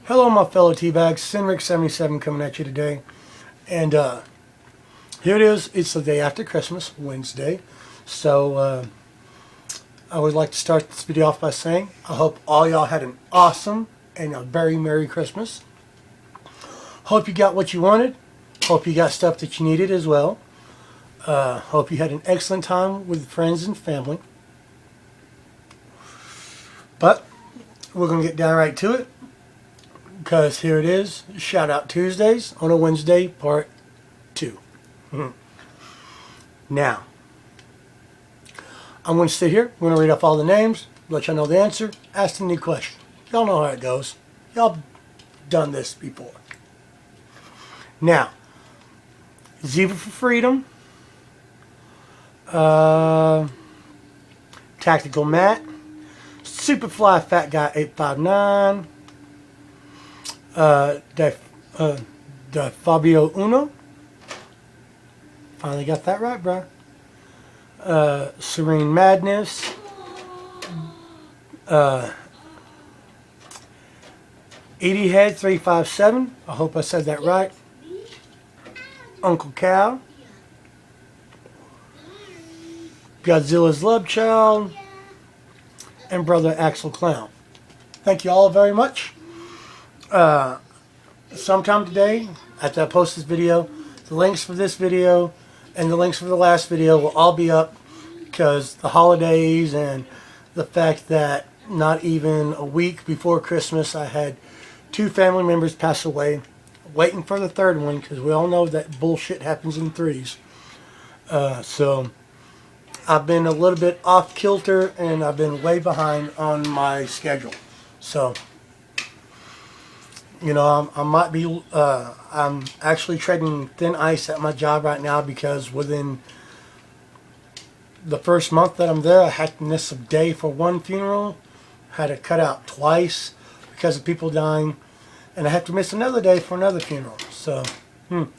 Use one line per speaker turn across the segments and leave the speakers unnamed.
Hello my fellow Teabags, Sinrick77 coming at you today. And here it is, it's the day after Christmas, Wednesday. So I would like to start this video off by saying I hope all y'all had an awesome and a very Merry Christmas. Hope you got what you wanted. Hope you got stuff that you needed as well. Hope you had an excellent time with friends and family. But we're going to get down right to it. Because here it is, Shout Out Tuesdays on a Wednesday, part 2. Now, I'm going to sit here, I'm going to read off all the names, let y'all know the answer, ask them any question. Y'all know how it goes. Y'all done this before. Now, Zebra for Freedom, Tactical Matt, Superfly Fat Guy 859, the Fabio Uno. Finally got that right, bro. Serene Madness. Edie Head 357. I hope I said that right. Uncle Cal. Godzilla's Love Child. And Brother Axel Clown. Thank you all very much. Sometime today, after I post this video, the links for this video and the links for the last video will all be up, because the holidays and the fact that not even a week before Christmas I had 2 family members pass away, waiting for the third one, because we all know that bullshit happens in threes. So I've been a little bit off kilter and I've been way behind on my schedule. So you know, I might be, I'm actually treading thin ice at my job right now, because within the first month that I'm there, I had to miss a day for one funeral, had to cut out twice because of people dying, and I have to miss another day for another funeral. So, I'm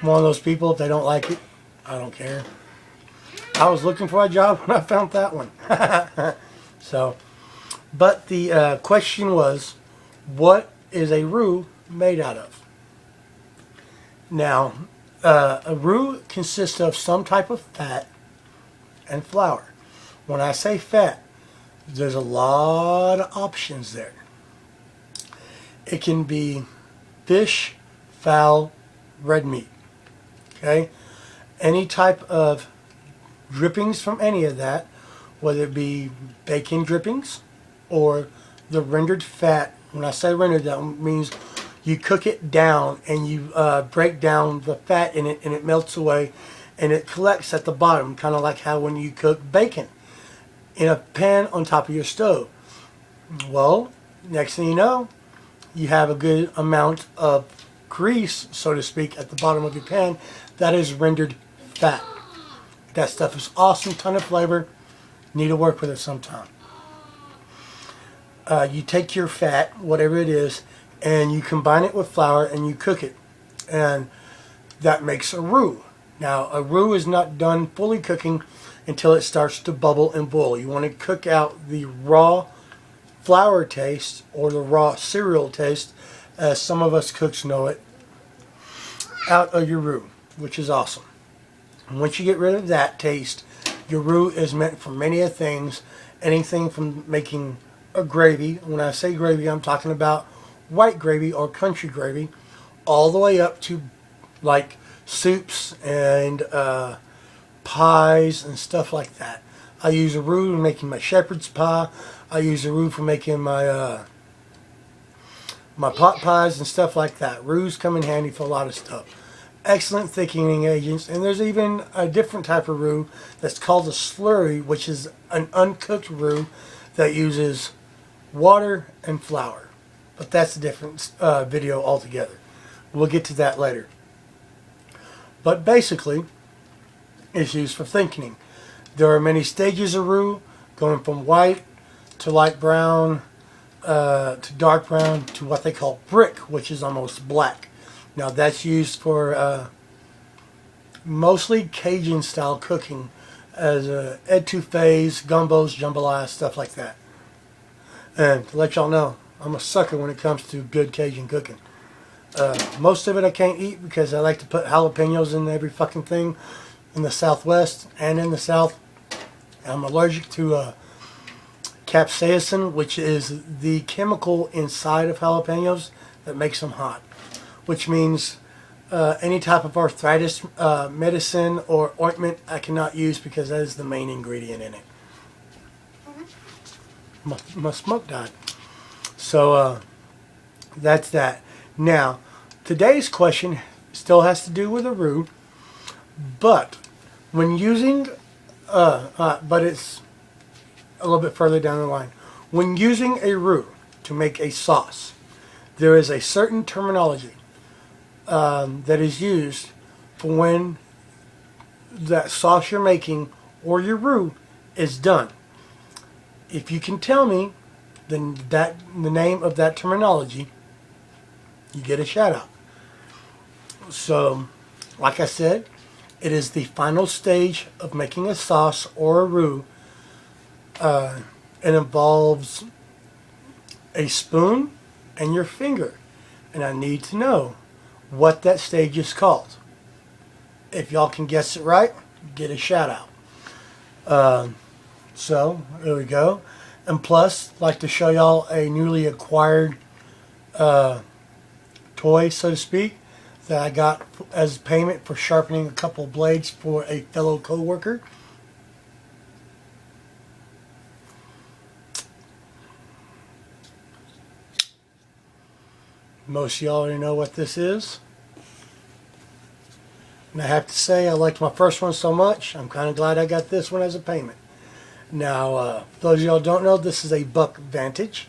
one of those people, if they don't like it, I don't care. I was looking for a job when I found that one. So, but the question was, what is a roux made out of? Now, a roux consists of some type of fat and flour. When I say fat, there's a lot of options there. It can be fish, fowl, red meat. Okay? Any type of drippings from any of that, whether it be bacon drippings, or the rendered fat. When I say rendered, that means you cook it down and you break down the fat in it, and it melts away and it collects at the bottom, kind of like how when you cook bacon in a pan on top of your stove. Well, next thing you know, you have a good amount of grease, so to speak, at the bottom of your pan. That is rendered fat. That stuff is awesome, ton of flavor. Need to work with it sometime. You take your fat, whatever it is, and you combine it with flour and you cook it. And that makes a roux. Now, a roux is not done fully cooking until it starts to bubble and boil. You want to cook out the raw flour taste, or the raw cereal taste, as some of us cooks know it, out of your roux, which is awesome. And once you get rid of that taste, your roux is meant for many of things. Anything from making a gravy. When I say gravy, I'm talking about white gravy or country gravy, all the way up to like soups and pies and stuff like that. I use a roux for making my shepherd's pie. I use a roux for making my my pot pies and stuff like that. Roux come in handy for a lot of stuff. Excellent thickening agents, and there's even a different type of roux that's called a slurry, which is an uncooked roux that uses water and flour. But that's a different video altogether. We'll get to that later. But basically, it's used for thickening. There are many stages of roux, going from white to light brown to dark brown to what they call brick, which is almost black. Now that's used for mostly Cajun style cooking, as etouffees, gumbos, jambalaya, stuff like that. And to let y'all know, I'm a sucker when it comes to good Cajun cooking. Most of it I can't eat because I like to put jalapenos in every fucking thing in the Southwest and in the South. I'm allergic to capsaicin, which is the chemical inside of jalapenos that makes them hot. Which means any type of arthritis medicine or ointment I cannot use because that is the main ingredient in it. My smoke died. So that's that. Now, today's question still has to do with a roux, but when using, but it's a little bit further down the line. When using a roux to make a sauce, there is a certain terminology that is used for when that sauce you're making or your roux is done. If you can tell me the name of that terminology, you get a shout out. So, like I said, it is the final stage of making a sauce or a roux. It involves a spoon and your finger, and I need to know what that stage is called. If y'all can guess it right, get a shout out. So there we go. And plus, I'd like to show y'all a newly acquired toy, so to speak, that I got as payment for sharpening a couple of blades for a fellow co-worker. Most of y'all already know what this is. And I have to say, I liked my first one so much, I'm kind of glad I got this one as a payment. Now, for those of y'all who don't know, this is a Buck Vantage.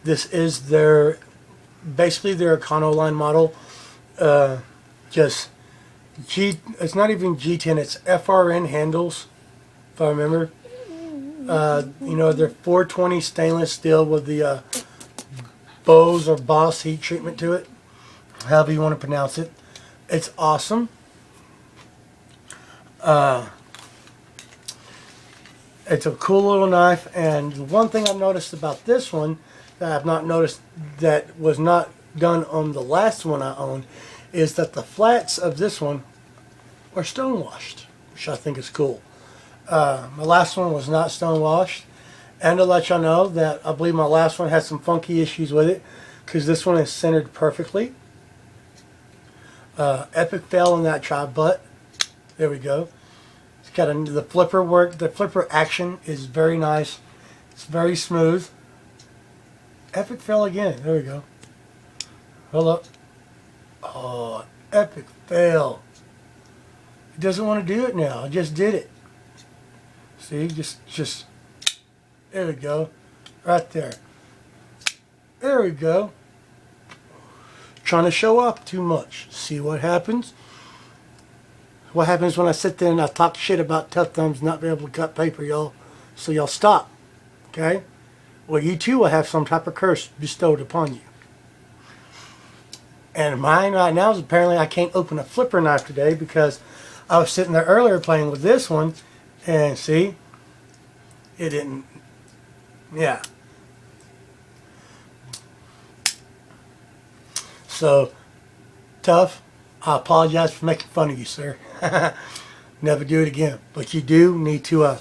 This is basically their Econoline model. It's not even G10, it's FRN handles, if I remember. They're 420 stainless steel with the Bose or Boss heat treatment to it, however you want to pronounce it. It's awesome. It's a cool little knife, and one thing I've noticed about this one that I've not noticed that was not done on the last one I owned is that the flats of this one are stone washed, which I think is cool. My last one was not stone washed, and to let y'all know that I believe my last one had some funky issues with it because this one is centered perfectly. Epic fail on that tri butt. There we go. It's got the flipper work. The flipper action is very nice. It's very smooth. Epic fail again. There we go. Hold up. Oh, epic fail. It doesn't want to do it now. I just did it. See, just there we go. Right there. There we go. Trying to show off too much. See what happens? What happens when I sit there and I talk shit about Tough Thumbs not being able to cut paper, y'all? So y'all stop. Okay? Well, you too will have some type of curse bestowed upon you. And mine right now is apparently I can't open a flipper knife today because I was sitting there earlier playing with this one, and see, it didn't. Yeah. So, Tough, I apologize for making fun of you, sir. Never do it again. But you do need to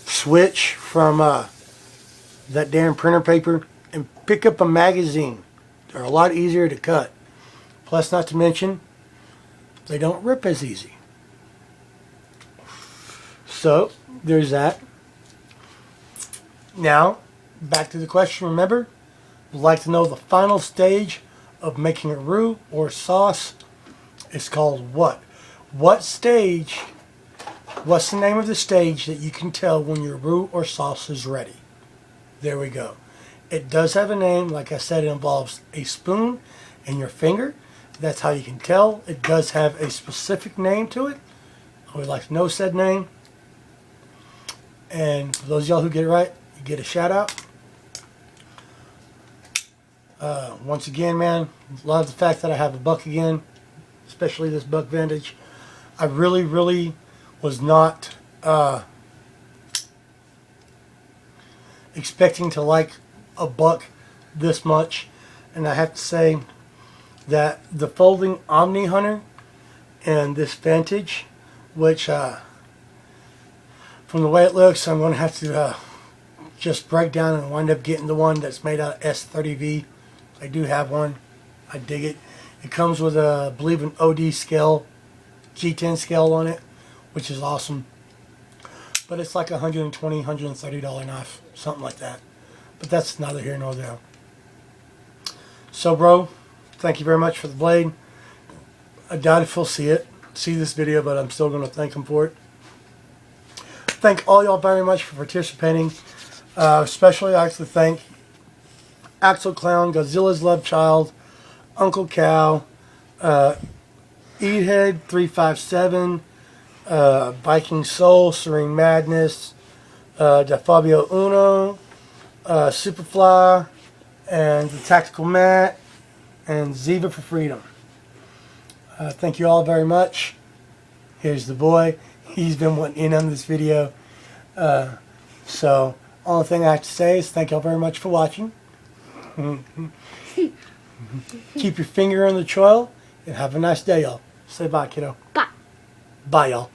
switch from that damn printer paper and pick up a magazine. They're a lot easier to cut. Plus, not to mention, they don't rip as easy. So, there's that. Now, back to the question, remember? I'd like to know the final stage of making a roux or sauce is called what? What stage, what's the name of the stage that you can tell when your roux or sauce is ready? There we go. It does have a name. Like I said, it involves a spoon and your finger. That's how you can tell. It does have a specific name to it. I would like to know said name. And for those of y'all who get it right, you get a shout out. Once again, man, love the fact that I have a buck again, especially this Buck Vantage. I really, really was not expecting to like $1 this much. And I have to say that the folding Omni Hunter and this Vantage, which from the way it looks, I'm going to have to just break down and wind up getting the one that's made out of S30V. I do have one. I dig it. It comes with a, I believe, an OD scale, G10 scale on it, which is awesome. But it's like $120, $130 knife, something like that. But that's neither here nor there. So, bro, thank you very much for the blade. I doubt if he'll see this video, but I'm still going to thank him for it. Thank all y'all very much for participating. Especially, I like to thank Axel Clown, Godzilla's Love Child, Uncle Cow, Eathead 357, Viking Soul, Serene Madness, Da Fabio Uno, Superfly, and the Tactical Matt, and Ziva for Freedom. Thank you all very much. Here's the boy. He's been wanting in on this video. So, only thing I have to say is thank y'all very much for watching. Keep your finger on the choil and have a nice day, y'all. Say bye, kiddo.
Bye.
Bye, y'all.